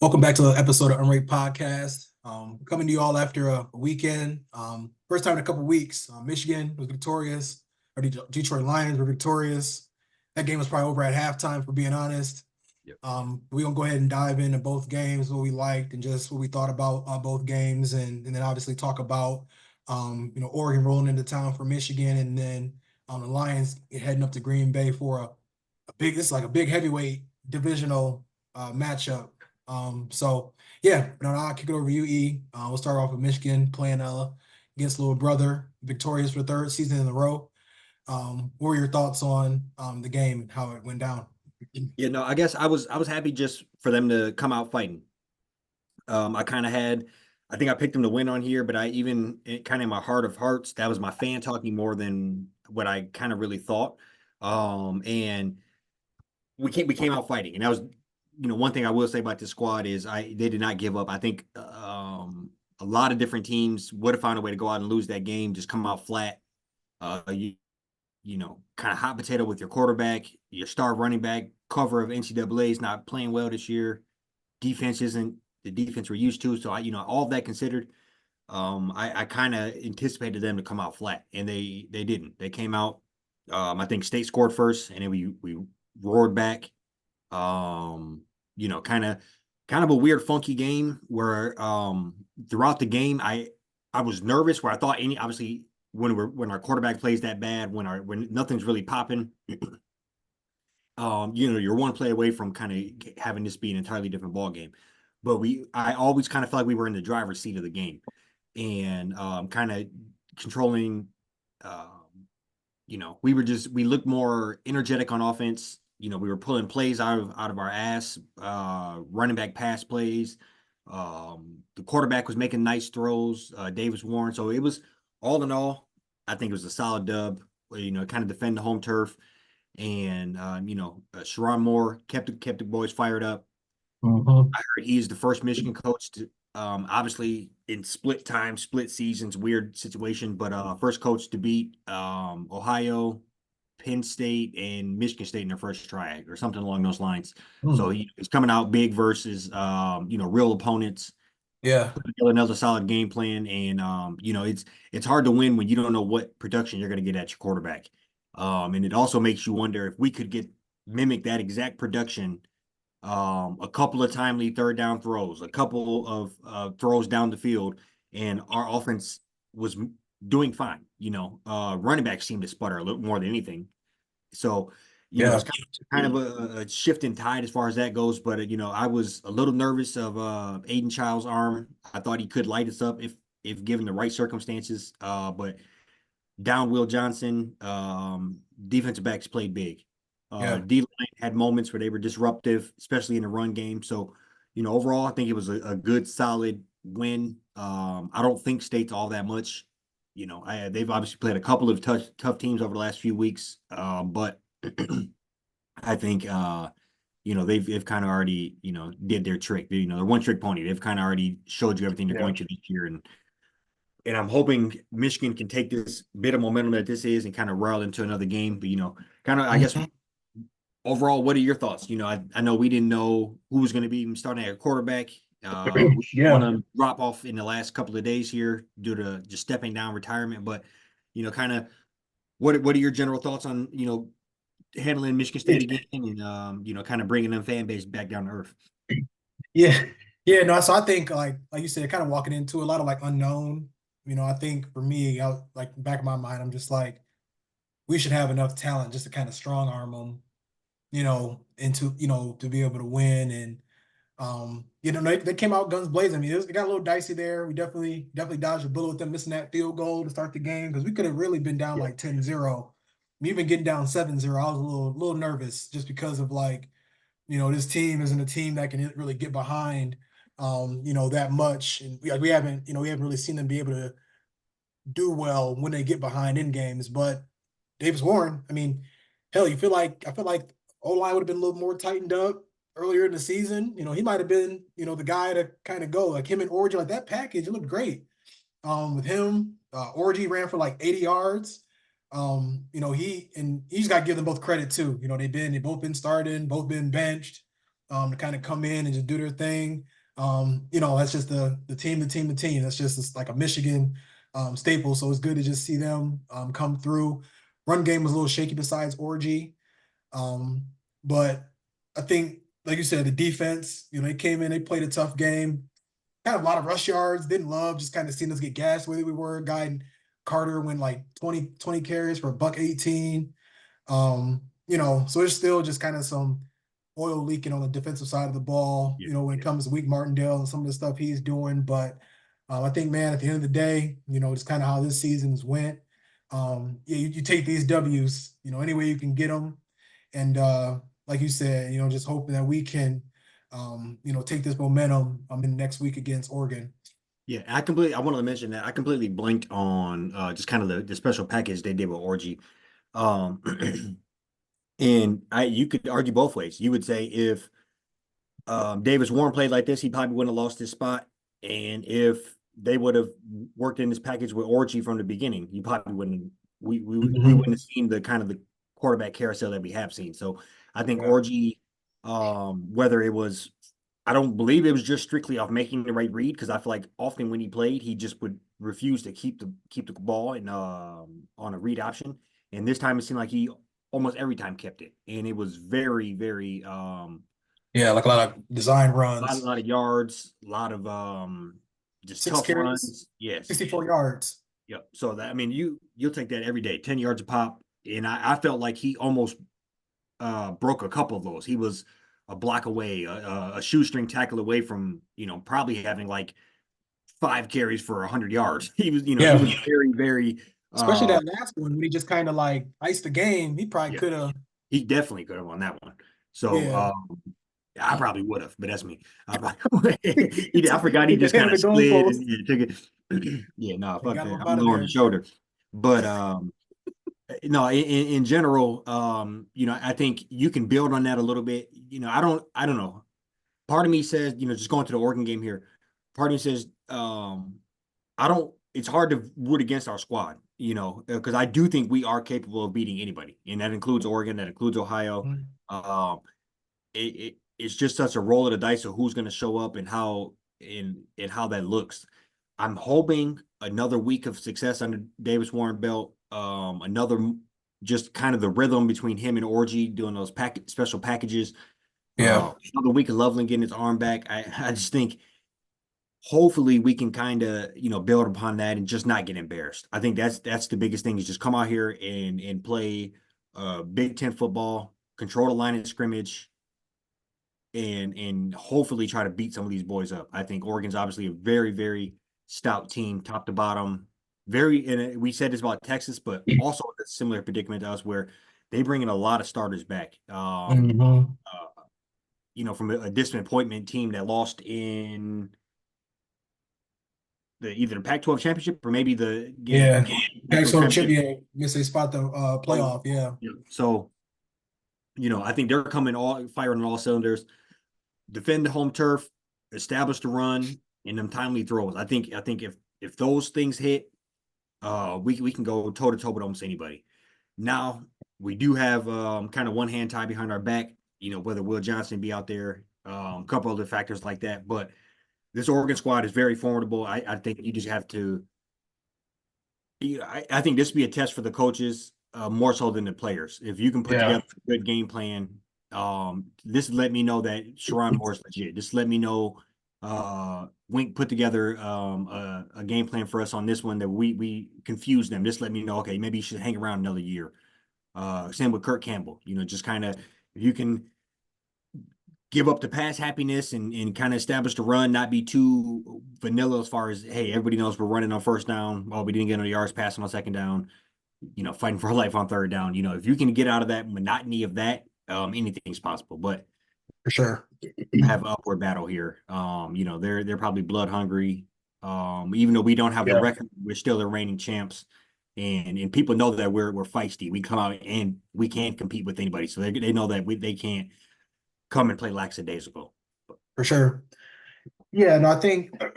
Welcome back to the episode of Unranked Podcast. Coming to you all after a weekend. First time in a couple weeks. Michigan was victorious, or the Detroit Lions were victorious. That game was probably over at halftime, for being honest. Yep. We're gonna go ahead and dive into both games, what we liked and just what we thought about both games, and then obviously talk about Oregon rolling into town for Michigan, and then the Lions heading up to Green Bay for this is like a big heavyweight divisional matchup. So yeah, I'll kick it over to you, E. We'll start off with Michigan playing against little brother, victorious for the third season in a row. What were your thoughts on the game and how it went down? I guess I was happy just for them to come out fighting. I think I picked them to win on here, but kind of in my heart of hearts, that was my fan talking more than what I kind of really thought. And we came out fighting, and that was, one thing I will say about this squad is they did not give up. I think a lot of different teams would have found a way to go out and lose that game, just come out flat. Kind of hot potato with your quarterback, your star running back, cover of NCAA is not playing well this year. Defense isn't the defense we're used to. So all of that considered, I kind of anticipated them to come out flat, and they didn't. They came out. I think State scored first, and then we roared back. Kind of a weird, funky game where throughout the game I was nervous where I thought obviously when our quarterback plays that bad, when nothing's really popping, you're one play away from kind of having this be an entirely different ball game. But I always kind of felt like we were in the driver's seat of the game, and kind of controlling. We looked more energetic on offense. We were pulling plays out of our ass, running back pass plays. The quarterback was making nice throws, Davis Warren. So it was, all in all, I think it was a solid dub. Kind of defend the home turf, and Sherrone Moore kept the boys fired up. Mm-hmm. I heard he's the first Michigan coach to, obviously in split time, split seasons, weird situation, but first coach to beat Ohio, Penn State, and Michigan State in their first try or something along those lines. So he's coming out big versus real opponents. Yeah. Put together another solid game plan, and it's hard to win when you don't know what production you're going to get at your quarterback. And it also makes you wonder if we could mimic that exact production, a couple of timely third down throws, a couple of throws down the field, and our offense was doing fine. Running backs seemed to sputter a little more than anything. So, Yeah. it's kind of a shift in tide as far as that goes. But I was a little nervous of Aiden Child's arm. I thought he could light us up if given the right circumstances. But down Will Johnson, defensive backs played big. Yeah. D-line had moments where they were disruptive, especially in the run game. So, overall, I think it was a good, solid win. I don't think State's all that much. They've obviously played a couple of tough teams over the last few weeks, but I think they've kind of already did their trick. They're one trick pony. They've kind of already showed you everything they're going to this year, and I'm hoping Michigan can take this bit of momentum that this is and kind of roll into another game. But kind of, I guess, overall, what are your thoughts? I know we didn't know who was going to be starting at quarterback. We want to drop off in the last couple of days here due to just stepping down retirement. But kind of what are your general thoughts on handling Michigan State again, and kind of bringing them fan base back down to earth? Yeah. Yeah. No, so I think like you said, kind of walking into a lot of like unknown. I think for me, like back of my mind, I'm just like, we should have enough talent just to kind of strong arm them, into, to be able to win. And they came out guns blazing. I mean, it got a little dicey there. We definitely dodged a bullet with them missing that field goal to start the game, because we could have really been down like 10-0. Even getting down 7-0, I was a little nervous just because of like, this team isn't a team that can really get behind, that much. And we haven't really seen them be able to do well when they get behind in games. But Davis Warren, I mean, hell, I feel like O-line would have been a little more tightened up earlier in the season. He might have been, the guy to kind of go, like him and Orji, like that package, it looked great. With him, Orji ran for like 80 yards. He's got to give them both credit too. They've both been starting, both been benched. to kind of come in and just do their thing. That's just the team, the team, the team. That's just it's like a Michigan staple. So it's good to just see them come through. Run game was a little shaky besides Orgy. Um, but I think, like you said, the defense, they came in, they played a tough game, kind of a lot of rush yards, didn't love just kind of seeing us get gassed the way we were. Guy and Carter went like 20 carries for a buck 18. So there's still just kind of some oil leaking on the defensive side of the ball, Yeah, when it comes to Wake Martindale and some of the stuff he's doing. But I think, man, at the end of the day, it's kind of how this season's went. Yeah, you take these W's, any way you can get them. And like you said, just hoping that we can, take this momentum in the next week against Oregon. yeah. I wanted to mention that I completely blanked on just kind of the special package they did with Orgy. Um, and you could argue both ways. You would say if Davis Warren played like this, he probably wouldn't have lost his spot. And if they would have worked in this package with Orgy from the beginning, you probably wouldn't. We wouldn't have seen the kind of the quarterback carousel that we have seen. So I think Yeah. Orgy, whether it was, I don't believe it was just strictly off making the right read, because I feel like often when he played, he just would refuse to keep the ball and on a read option. And this time it seemed like he almost every time kept it, and it was very very Yeah, like a lot of design a runs. lot of yards, a lot of just Six tough carries, runs. Yes, 64 yards. yep. So that, I mean, you'll take that every day, 10 yards a pop. And I felt like he almost broke a couple of those. He was a block away, a shoestring tackle away from, probably having like 5 carries for 100 yards. He Yeah. was very, very Especially uh that last one when he just kind of like iced the game. He probably yeah, could have. he definitely could have won that one. So Yeah. I probably would have, but that's me. I forgot he Took just the hit kind of of the slid goalpost. and took it. Yeah, no, They fuck got him that. up I'm out of lower on the there. shoulder. But no, in general, I think you can build on that a little bit. I don't know. Part of me says, just going to the Oregon game here, part of me says, I don't, it's hard to root against our squad, because I do think we are capable of beating anybody, and that includes Oregon, that includes Ohio. Mhm. It's just such a roll of the dice of who's going to show up and how that looks. I'm hoping another week of success under Davis Warren belt. Another just kind of the rhythm between him and Orgy doing those special packages. Yeah. Another week of Loveland getting his arm back. I just think hopefully we can kind of build upon that and just not get embarrassed. I think that's the biggest thing is just come out here and play Big Ten football, control the line of scrimmage, and hopefully try to beat some of these boys up. I think Oregon's obviously a very, very stout team, top to bottom. And we said this about Texas, but also a similar predicament to us where they bring in a lot of starters back. Mhm. From a disappointment team that lost in either the Pac-12 championship or maybe the Yeah. Pac-12 Pac-12 chip, championship. yeah. Guess they spot the Oh, playoff. Yeah. yeah. So, I think they're coming all firing on all cylinders. Defend the home turf, establish the run, and them timely throws. I think if those things hit, we can go toe to toe with almost anybody. Now we do have kind of one hand tied behind our back. Whether Will Johnson be out there, a couple other factors like that. But this Oregon squad is very formidable. I think you just have to. I think this would be a test for the coaches more so than the players. If you can put Yeah. together a good game plan, this let me know that Sharon Moore is legit. This let me know Wink put together a game plan for us on this one that we confused them. This let me know, okay, maybe you should hang around another year. Same with Kirk Campbell. Just kind of if you can give up the pass happiness and kind of establish the run, not be too vanilla as far as, hey, everybody knows we're running on first down. Well, we didn't get any yards passing on second down, fighting for life on third down. If you can get out of that monotony of that, anything's possible. But For sure. have an upward battle here. They're probably blood hungry. Even though we don't have the Yeah. record, we're still the reigning champs. And people know that we're feisty. We come out and we can't compete with anybody. So they know that they can't come and play lackadaisical. For sure. Yeah, no, I think I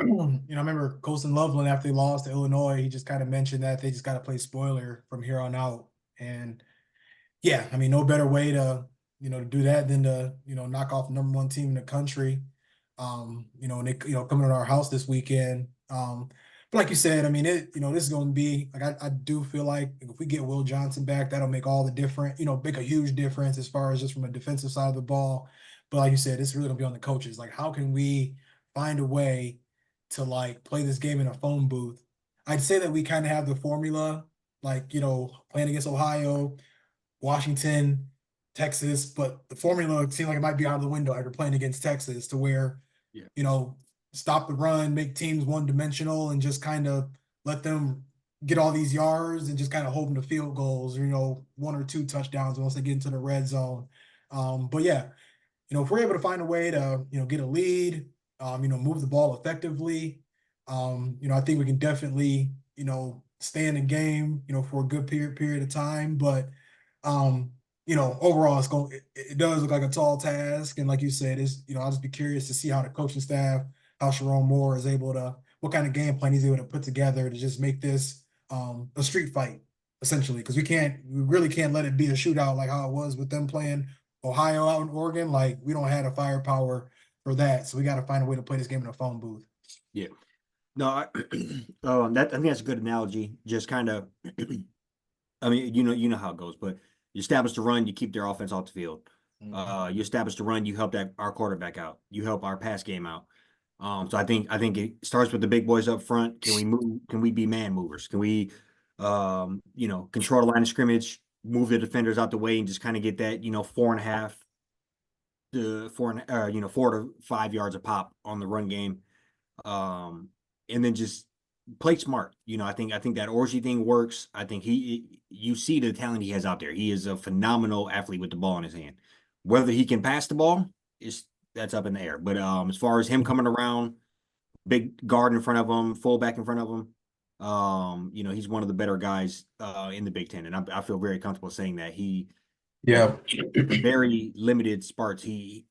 remember Colson Loveland after they lost to Illinois, he just kind of mentioned that they just got to play spoiler from here on out. And yeah, I mean, no better way to, to do that than to, knock off the number one team in the country. And they, coming to our house this weekend. But like you said, I mean, this is going to be like, I do feel like if we get Will Johnson back, that'll make all the difference, make a huge difference as far as just from a defensive side of the ball. But like you said, it's really gonna be on the coaches. Like, how can we find a way to like play this game in a phone booth? I'd say that we kind of have the formula, like, playing against Ohio, Washington, Texas, but the formula seems like it might be out of the window after playing against Texas to where, Yeah. you know, stop the run, make teams one dimensional, and just kind of let them get all these yards and just kind of hold them to field goals or, one or two touchdowns once they get into the red zone. But yeah, if we're able to find a way to, get a lead, move the ball effectively, I think we can definitely, stay in the game, for a good period of time. But overall it does look like a tall task. And like you said, I'll just be curious to see how the coaching staff, how Sharon Moore is able to, what kind of game plan he's able to put together to just make this a street fight, essentially. Because we really can't let it be a shootout like how it was with them playing Ohio out in Oregon. Like, we don't have the firepower for that. So we got to find a way to play this game in a phone booth. Yeah. No, I think that's a good analogy. Just kind of, I mean, you know how it goes, but you establish the run, you keep their offense off the field. You establish the run, you help our quarterback out, you help our pass game out. So I think it starts with the big boys up front. Can we move? Can we be man movers? Can we, control the line of scrimmage, move the defenders out the way, and just kind of get that, 4.5 to 4 to 5 yards a pop on the run game. And then just play smart. I think that Orji thing works. I think you see the talent he has out there. He is a phenomenal athlete with the ball in his hand. Whether he can pass the ball that's up in the air. But as far as him coming around, big guard in front of him, fullback in front of him, he's one of the better guys in the Big Ten, and I feel very comfortable saying that Yeah. very limited spurts, he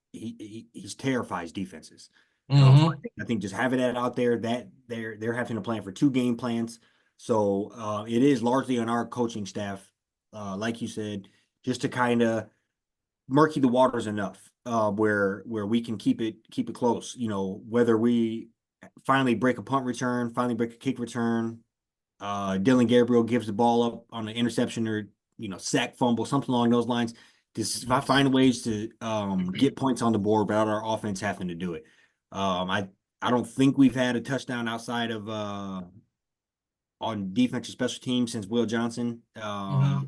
terrifies defenses. I think just having that out there, that they're having to plan for 2 game plans. So it is largely on our coaching staff, like you said, just to kind of murky the waters enough where we can keep it close. Whether we finally break a punt return, finally break a kick return, Dillon Gabriel gives the ball up on an interception or sack, fumble, something along those lines. Just find ways to get points on the board without our offense having to do it. I don't think we've had a touchdown outside of on defensive special teams since Will Johnson. And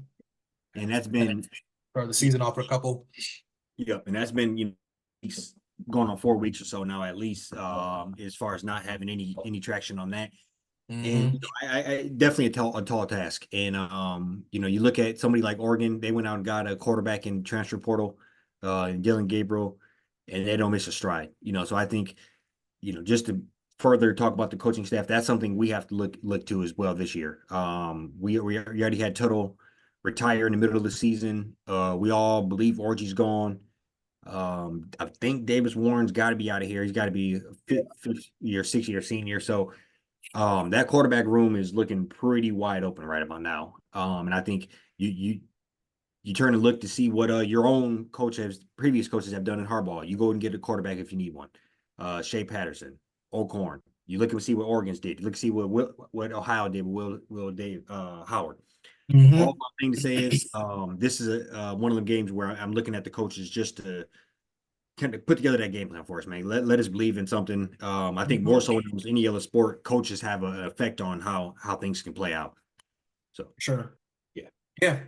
that's been For the season off for a couple. Yep, and that's been going on 4 weeks or so now at least. As far as not having any traction on that. And I definitely a tall task. And you look at somebody like Oregon, they went out and got a quarterback in transfer portal, and Dillon Gabriel, and they don't miss a stride. So I think, just to further talk about the coaching staff, that's something we have to look to as well this year. We already had Tuttle retire in the middle of the season. We all believe Orji's gone. I think Davis Warren's got to be out of here. He's got to be a fifth year, 6-year senior. So that quarterback room is looking pretty wide open right about now. And I think you turn and look to see what your own previous coaches have done in Harbaugh. You go and get a quarterback if you need one. Shea Patterson, O'Korn. You look and see what Oregon's did. You look and see what Ohio did with Howard. All my thing to say is this is one of the games where I'm looking at the coaches just to kind of put together that game plan for us, man. Let us believe in something. I think more so than any other sport, coaches have an effect on how things can play out. So Sure. Yeah.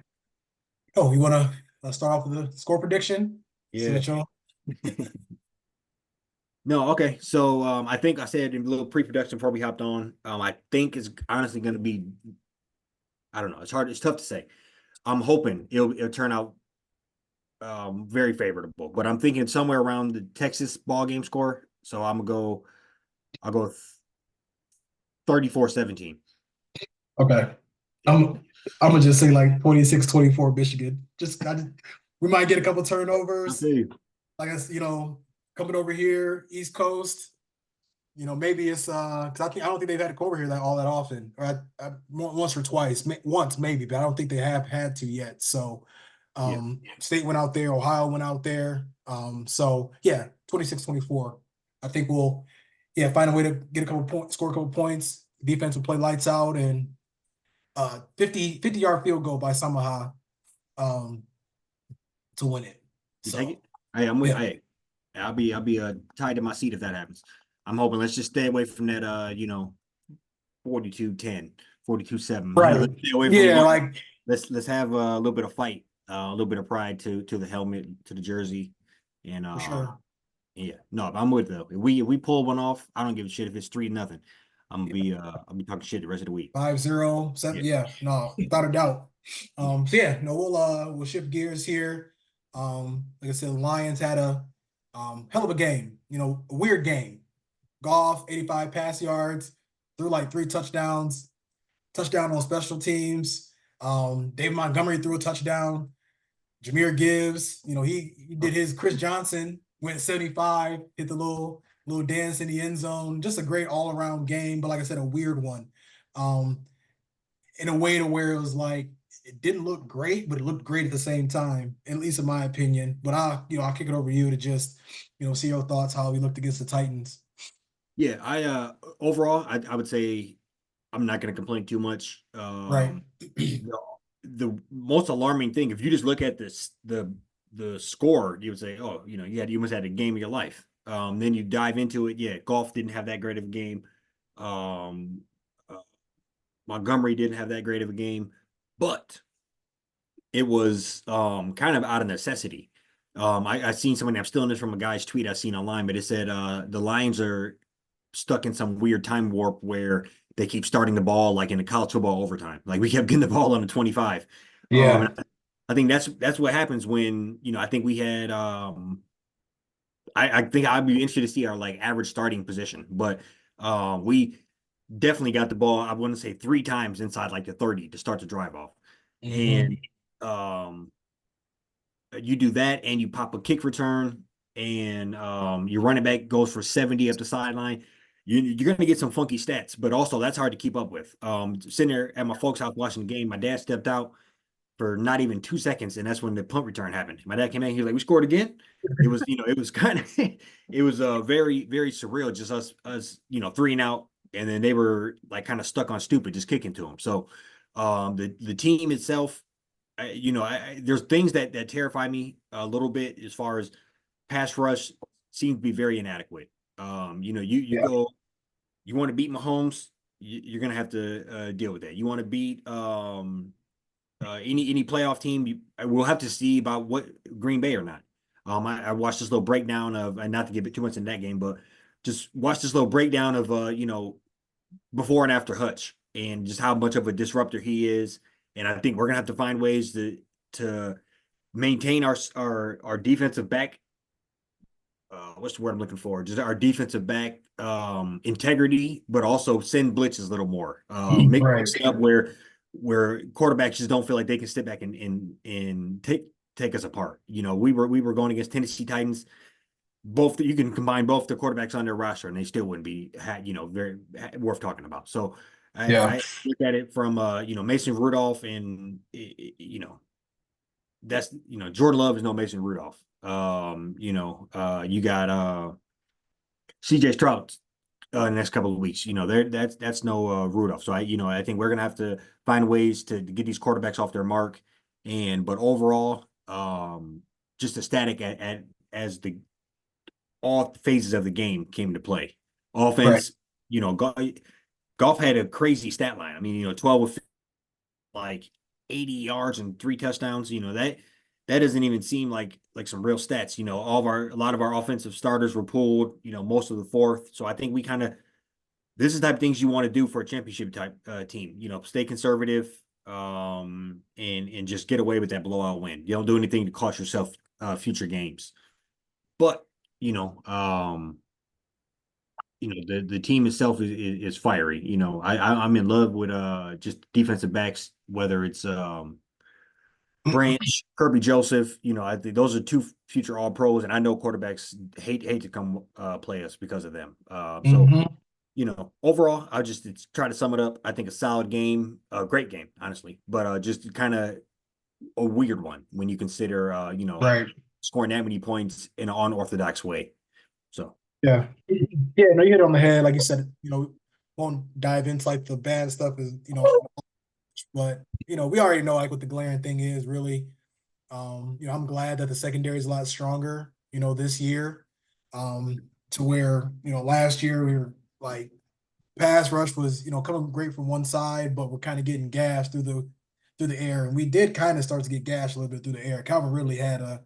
Oh, you want to start off with the score prediction? Yeah. No, okay. So I think I said in a little pre-production before we hopped on, I think it's honestly going to be, I don't know. It's tough to say. I'm hoping it'll turn out very favorable, but I'm thinking somewhere around the Texas ball game score. So I'll go 34-17. Okay. I'm gonna just say like 26-24 Michigan. We might get a couple turnovers. Like coming over here, East Coast. Maybe it's because I don't think they've had to come over here all that often. Or once or twice, once maybe, but I don't think they have had to yet. So Yeah. State went out there, Ohio went out there. So yeah, 26-24. I think we'll find a way to get a couple points, score a couple points. Defense will play lights out, and 50-yard field goal by Samaha um to win it. You take it? So Hey, I'm with. yeah, Hey, I'll be tied to my seat if that happens. I'm hoping. Let's just stay away from that. 42-10, 42-7. right. Let's stay away from Yeah, blood. like Let's have a little bit of fight, a little bit of pride to the helmet, to the jersey, and for sure. yeah. No, I'm with though. If we pull one off, I don't give a shit if it's 3-0. I'll be talking shit the rest of the week. 5-0, 7, Yeah. yeah, no, without a doubt. So yeah, no, we'll shift gears here. Like I said, the Lions had a hell of a game, a weird game. Goff, 85 pass yards, threw like 3 touchdowns, touchdown on special teams. David Montgomery threw a touchdown. Jahmyr Gibbs, he did his Chris Johnson, went 75, hit the little dance in the end zone. Just a great all around game, but like I said, a weird one. Um, in a way to where it was like it didn't look great, but it looked great at the same time, at least in my opinion. But I'll kick it over to you to just, see your thoughts how we looked against the Titans. Yeah, overall I would say I'm not going to complain too much. Right. The, the most alarming thing, if you just look at this, the score, you would say, oh, you must have had a game of your life. Then you dive into it. Yeah, Golf didn't have that great of a game. Um, uh, Montgomery didn't have that great of a game, but it was kind of out of necessity. I seen somebody, I'm stealing this from a guy's tweet I seen online, but it said the Lions are stuck in some weird time warp where they keep starting the ball like in a college football overtime. Like we kept getting the ball on the 25. Yeah. And I think that's what happens when, I think we had I think I'd be interested to see our like average starting position, but we definitely got the ball, I want to say 3 times inside like the 30 to start the drive off. And Hmm. um you do that and you pop a kick return and your running back goes for 70 up the sideline. You're going to get some funky stats, but also that's hard to keep up with. Sitting there at my folks' house watching the game, my dad stepped out for not even 2 seconds, and that's when the punt return happened. My dad came in, he was like, "We scored again." It was, it was kind of, it was very, very surreal. Just us, 3 and out, and then they were like kind of stuck on stupid, just kicking to them. So, the team itself, there's things that terrify me a little bit as far as pass rush seems to be very inadequate. You Yeah. go, you want to beat Mahomes, you're gonna have to deal with that. You want to beat any playoff team, we'll have to see about what Green Bay or not. I watched this little breakdown of, and not to get too much in that game, but just watch this little breakdown of before and after Hutch and just how much of a disruptor he is. And I think we're gonna have to find ways to maintain our defensive back. What's the word I'm looking for? Just our defensive back integrity, but also send blitzes a little more. Make Right. it up where quarterbacks just don't feel like they can sit back and take us apart. We were going against Tennessee Titans. Both you can combine both the quarterbacks on their roster, and they still wouldn't be very worth talking about. So Yeah. I look at it from Mason Rudolph, and that's Jordan Love is no Mason Rudolph. You got CJ Stroud in the next couple of weeks. That's no Rudolph. So I think we're gonna have to find ways to get these quarterbacks off their mark. But overall, just a static at as the all phases of the game came to play. Right. Offense, Golf had a crazy stat line. I mean, 12 with like 80 yards and 3 touchdowns. That doesn't even seem like some real stats. A lot of our offensive starters were pulled. Most of the fourth. So I think we kind of this is the type of things you want to do for a championship type team. Stay conservative, and just get away with that blowout win. You don't do anything to cost yourself future games. But you know, um, the team itself is fiery. I'm in love with just defensive backs, whether it's Branch, Kirby Joseph. I think those are two future All Pros, and I know quarterbacks hate to come play us because of them. So Hmm. overall, I'll just try to sum it up. I think a solid game, a great game, honestly, but just kind of a weird one when you consider, Right. scoring that many points in an unorthodox way. So Yeah. Yeah, no, you hit it on the head. Like you said, won't dive into like the bad stuff is, but we already know like what the glaring thing is really. I'm glad that the secondary is a lot stronger, this year. To where, last year we were like pass rush was, coming great from one side, but we're kind of getting gashed through the air. And we did kind of start to get gashed a little bit through the air. Calvin really had a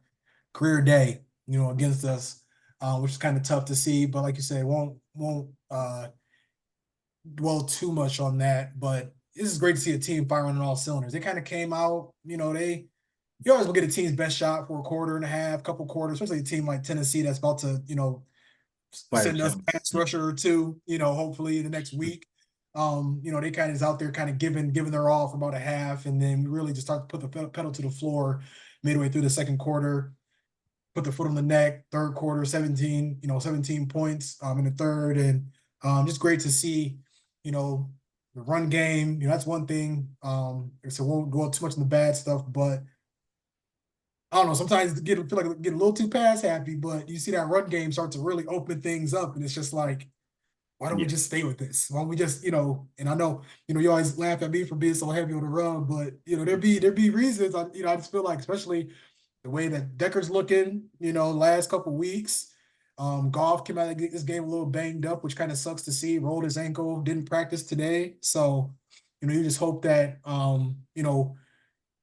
career day, against us, which is kind of tough to see. But like you said, won't dwell too much on that. But this is great to see a team firing on all cylinders. They kind of came out, you always will get a team's best shot for a quarter and a half, couple quarters, especially a team like Tennessee that's about to, fire send us sale. a pass rusher or two, hopefully in the next week. They kind of is out there kind of giving their all for about a half, and then we really just start to put the pedal to the floor midway through the second quarter, put the foot on the neck, third quarter, 17 points in the third. And just great to see, the run game. That's one thing. So won't go too much in the bad stuff, but I don't know. Sometimes feel like get a little too pass happy, but you see that run game start to really open things up, and it's just like, why don't we Yeah. just stay with this? Why don't we just, And I know, you always laugh at me for being so heavy on the run, but there be reasons. I just feel like, especially the way that Decker's looking, last couple weeks. Golf came out of this game a little banged up, which kind of sucks to see. Rolled his ankle, didn't practice today, so you just hope that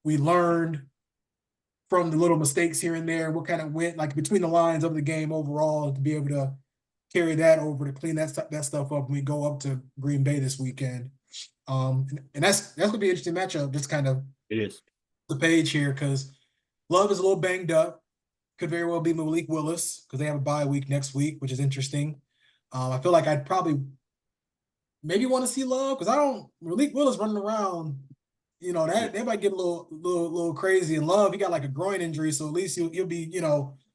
we learned from the little mistakes here and there, what kind of went like between the lines of the game overall to be able to carry that over to clean that stuff up when we go up to Green Bay this weekend. And that's gonna be an interesting matchup. Just kind of It is. the page here because Love is a little banged up. Could very well be Malik Willis because they have a bye week next week, which is interesting. I feel like I'd probably maybe want to see Love because I don't Malik Willis running around. That might get a little crazy. And Love, he got like a groin injury, so at least he'll be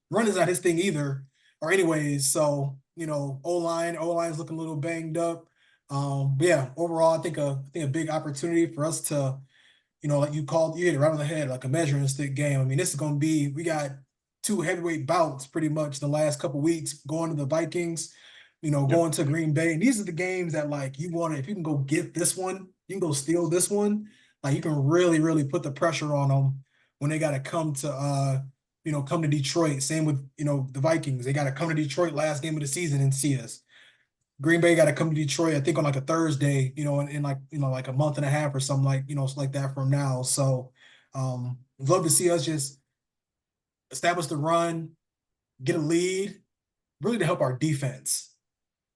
running's not his thing either. Or anyways, so O line's looking a little banged up. But yeah, overall, I think a big opportunity for us to like you hit it right on the head, like a measuring stick game. I mean, this is going to be, we got two heavyweight bouts pretty much the last couple weeks going to the Vikings, Yep. going to Green Bay. And these are the games that like you want to, if you can go get this one, you can go steal this one. Like you can really, really put the pressure on them when they got to come to Detroit. Same with, the Vikings. They got to come to Detroit last game of the season and see us. Green Bay got to come to Detroit, I think on like a Thursday, in like, like a month and a half or something like that from now. So, love to see us just establish the run, get a lead, really to help our defense,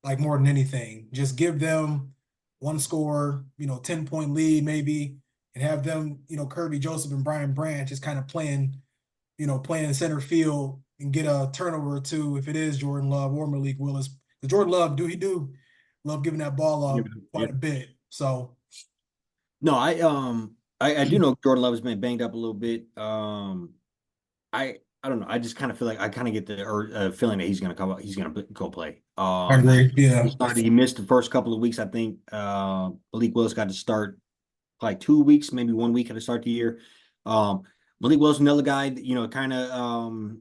like more than anything. Just give them one score, 10-point lead maybe, and have them, Kirby Joseph and Brian Branch just kind of playing center field and get a turnover or two if it is Jordan Love or Malik Willis. The Jordan Love, he do love giving that ball up Yeah. quite a bit. So No, I do know Jordan Love has been banged up a little bit. I don't know. I just kind of feel like I kind of get the feeling that he's going to come up. He's going to go play. I agree. Yeah. He missed the first couple of weeks. I think Malik Willis got to start like 2 weeks, maybe 1 week at the start of the year. Malik Willis, another guy, kind of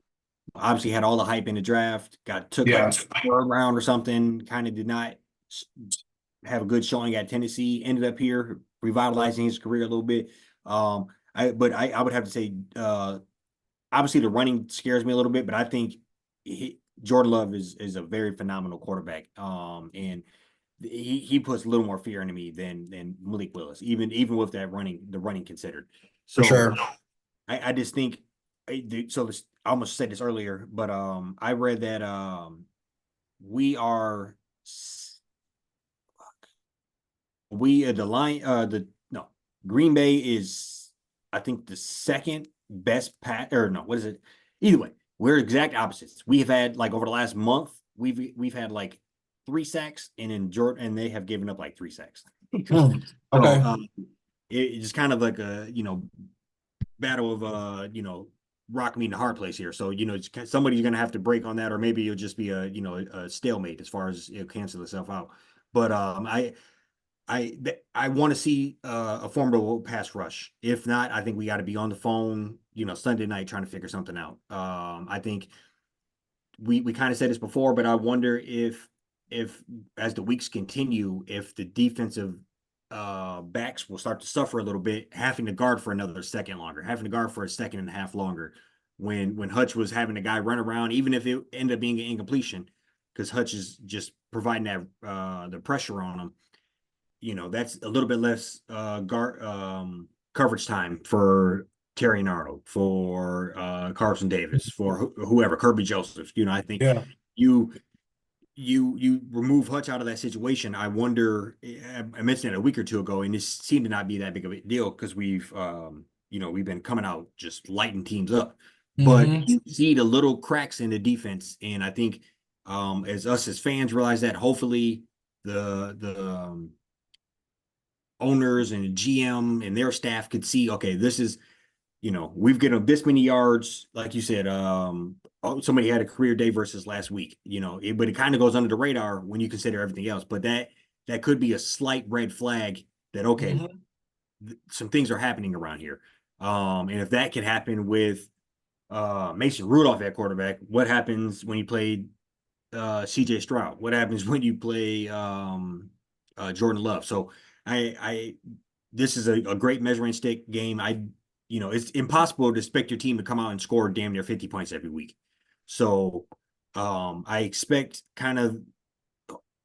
obviously had all the hype in the draft. Got took Yeah. like third round or something. Kind of did not have a good showing at Tennessee. Ended up here revitalizing his career a little bit. I would have to say obviously the running scares me a little bit, but I think Jordan Love is a very phenomenal quarterback. And he puts a little more fear into me than Malik Willis, even with the running considered. For So sure. I just think I almost said this earlier, but I read that we are the line the no Green Bay is I think the second best pat or no what is it either way we're exact opposites. We have had like over the last month we've had like 3 sacks and in Jordan and they have given up like 3 sacks. So Okay. it's just kind of like a battle of rock me in the hard place here. So somebody's gonna have to break on that, or maybe it'll just be a stalemate as far as cancel itself out. But I want to see a formidable pass rush. If not, I think we got to be on the phone, Sunday night trying to figure something out. I think we kind of said this before, but I wonder if as the weeks continue, if the defensive backs will start to suffer a little bit, having to guard for another second longer, having to guard for a second and a half longer. When Hutch was having a guy run around, even if it ended up being an incompletion, because Hutch is just providing that the pressure on him. That's a little bit less guard coverage time for Terry Arnold, for Carson Davis, for whoever, Kirby Joseph. I think Yeah. you you remove Hutch out of that situation. I wonder. I mentioned it a week or two ago, and this seemed to not be that big of a deal because we've been coming out just lighting teams up, but Hmm. you see the little cracks in the defense, and I think as us as fans realize that, hopefully the owners and the GM and their staff could see, okay, this is, we've given them this many yards, like you said. Somebody had a career day versus last week, but it kind of goes under the radar when you consider everything else. But that could be a slight red flag that, okay, Hmm. some things are happening around here. And if that could happen with Mason Rudolph at quarterback, what happens when you play CJ Stroud? What happens when you play Jordan Love? So I this is a great measuring stick game. It's impossible to expect your team to come out and score damn near 50 points every week. So I expect kind of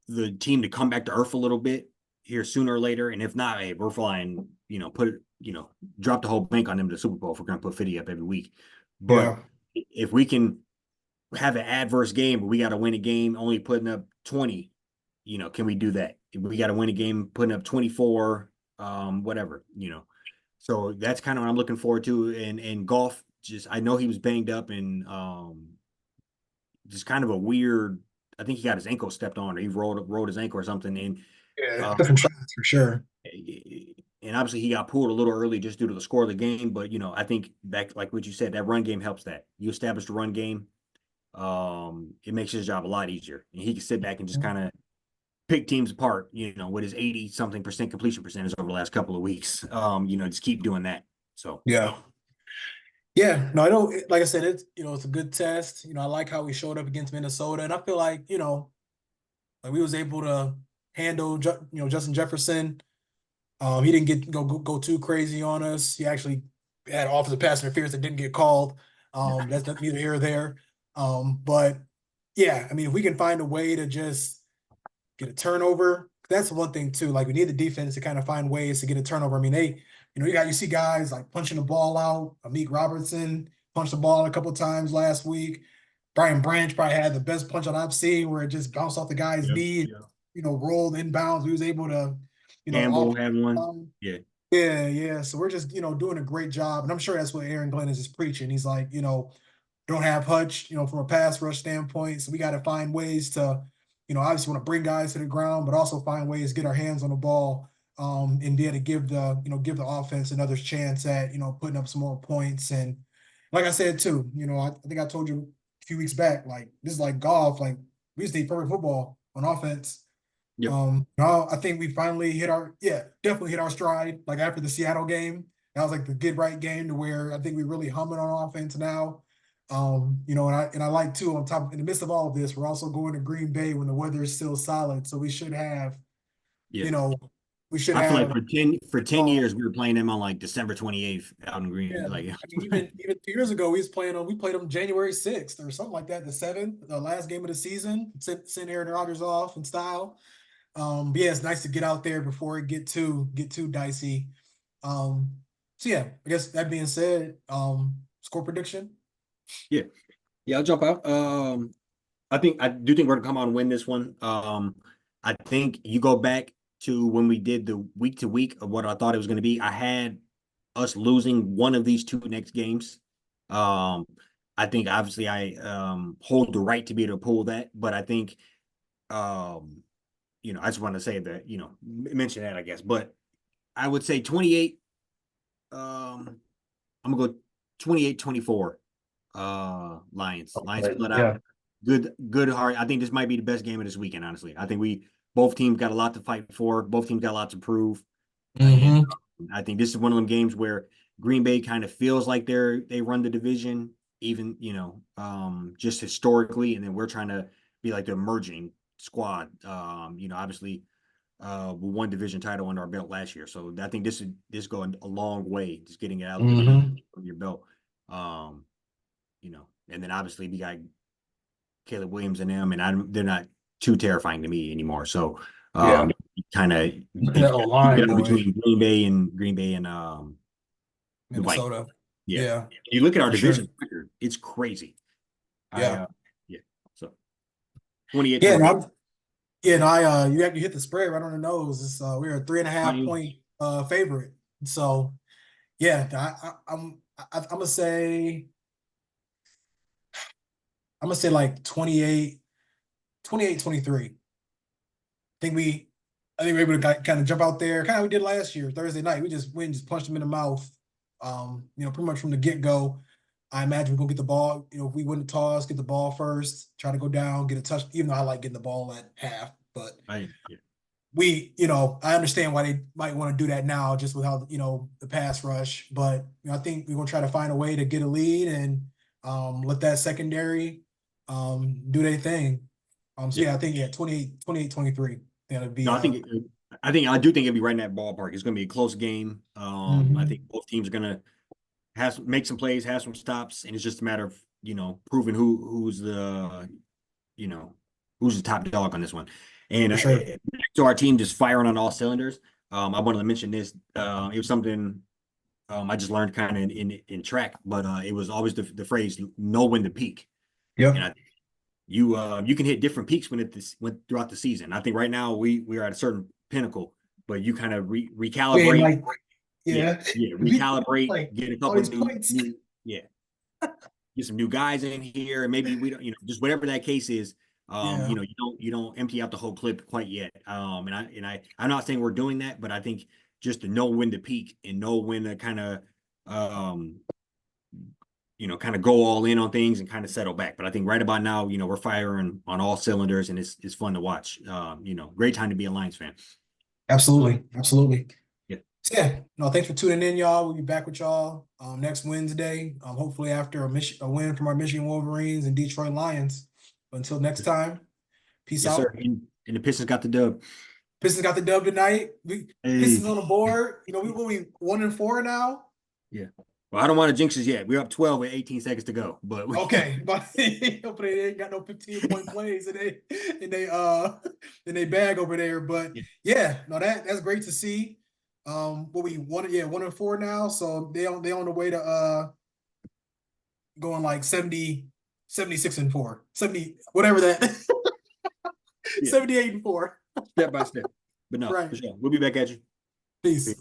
the team to come back to earth a little bit here sooner or later. And if not, hey, we're flying, drop the whole bank on them to the Super Bowl if we're going to put 50 up every week. But Yeah. if we can have an adverse game, but we got to win a game only putting up 20, can we do that? If we got to win a game putting up 24, whatever. So that's kind of what I'm looking forward to. And Golf, just I know he was banged up and just kind of a weird. I think he got his ankle stepped on, or he rolled his ankle or something. And Yeah. uh, Different shots for sure. and obviously he got pulled a little early just due to the score of the game. But I think that, like what you said, that run game helps. That you establish the run game, it makes his job a lot easier, and he can sit back and just kind of pick teams apart, with his 80 something percent completion percentage over the last couple of weeks. Just keep doing that. So Yeah. Yeah, no, I don't. Like I said, it's a good test. I like how we showed up against Minnesota, and I feel like like we was able to handle Justin Jefferson. He didn't go too crazy on us. He actually had offensive pass interference that didn't get called. That's neither here or there. But yeah, I mean, if we can find a way to just get a turnover, that's one thing too. Like we need the defense to kind of find ways to get a turnover. I mean, you see guys like punching the ball out. Amik Robertson punched the ball a couple of times last week. Brian Branch probably had the best punch that I've seen, where it just bounced off the guy's yeah, knee, yeah. rolled inbounds. We was able to, Campbell off. had one. Um, Yeah, yeah, yeah. So we're just, doing a great job. And I'm sure that's what Aaron Glenn is just preaching. He's like, don't have Hutch, from a pass rush standpoint. So we got to find ways to, obviously want to bring guys to the ground, but also find ways to get our hands on the ball, and be able to give the offense another chance at, putting up some more points. And like I said too, I think I told you a few weeks back, like this is like golf. Like we just need perfect football on offense. yep, No, I think we finally definitely hit our stride. Like after the Seattle game, that was like the get right game to where I think we really humming on offense now. And I like too, on top in the midst of all of this, we're also going to Green Bay when the weather is still solid. So yeah. you know, we should I feel like have for 10 uh, years we were playing them on like December 28th out in Green. yeah. Like I mean, even 2 years ago, we played them January 6th or something like that, the 7th, the last game of the season. Sent Aaron Rodgers off in style. But yeah, it's nice to get out there before it get too dicey. Um, so yeah, I guess that being said, score prediction. yeah, yeah. I'll jump out. I do think we're gonna come out and win this one. I think you go back to when we did the week to week of what I thought it was going to be. I had us losing one of these two next games. Um, I think obviously I hold the right to be able to pull that, but I think I just want to say that, mention that, I guess. But I would say 28. I'm gonna go 28-24. Lions. Lions Okay. split out. Yeah. Good heart. I think this might be the best game of this weekend, honestly. I think both teams got a lot to fight for. Both teams got a lot to prove. And Mm-hmm. I think this is one of them games where Green Bay kind of feels like they run the division, even, just historically, and then we're trying to be like the emerging squad. Obviously, we won division title under our belt last year, so I think this going a long way, just getting it out Mm-hmm. of your belt. And then obviously we got Caleb Williams and them, and they're not too terrifying to me anymore. So Yeah. kind of That line, boy. between Green Bay and the Vikings. Minnesota. Yeah. Yeah. You look at our For sure. division record, it's crazy. Yeah. Yeah. So 28 Yeah. 28. Yeah, no, you hit the spread right on the nose. It's we're a 3.5 point favorite. So yeah, I'm gonna say like 28-23. I think we're able to kind of jump out there, kind of we did last year, Thursday night. We just punched them in the mouth. Pretty much from the get-go. I imagine we're gonna get the ball. If we win the toss, get the ball first, try to go down, get a touch, even though I like getting the ball at half, but I understand why they might want to do that now, just with how, the pass rush. But I think we're gonna try to find a way to get a lead and let that secondary do their thing. I think 28-23. That'll be. No, I do think it'll be right in that ballpark. It's going to be a close game. I think both teams are going to make some plays, have some stops, and it's just a matter of proving who's the top dog on this one. And sure. So our team just firing on all cylinders. I wanted to mention this. It was something I just learned kind of in track, but it was always the phrase "know when to peak." Yep. And you can hit different peaks went throughout the season. I think right now we are at a certain pinnacle, but you kind of recalibrate. Recalibrate, like, get a couple of get some new guys in here, and maybe we don't, just whatever that case is. You don't empty out the whole clip quite yet. I'm not saying we're doing that, but I think just to know when to peak and know when to kind of kind of go all in on things and kind of settle back. But I think right about now, we're firing on all cylinders, and it's fun to watch. Great time to be a Lions fan. Absolutely. Yeah. So yeah. No, thanks for tuning in, y'all. We'll be back with y'all next Wednesday. Hopefully after a win from our Michigan Wolverines and Detroit Lions. But until next time, peace out. Sir. And the Pistons got the dub. Pistons got the dub tonight. Pistons on the board. We 1-4 now. Yeah. Well, I don't want to jinx us yet. We're up 12 with 18 seconds to go. But okay, but they ain't got no 15-point plays in they bag over there. But that's great to see. What we wanted, 1-4 now. So they on the way to going like 76-4, 70, whatever that 78-4. Step by step. But no, right. For sure. We'll be back at you. Peace.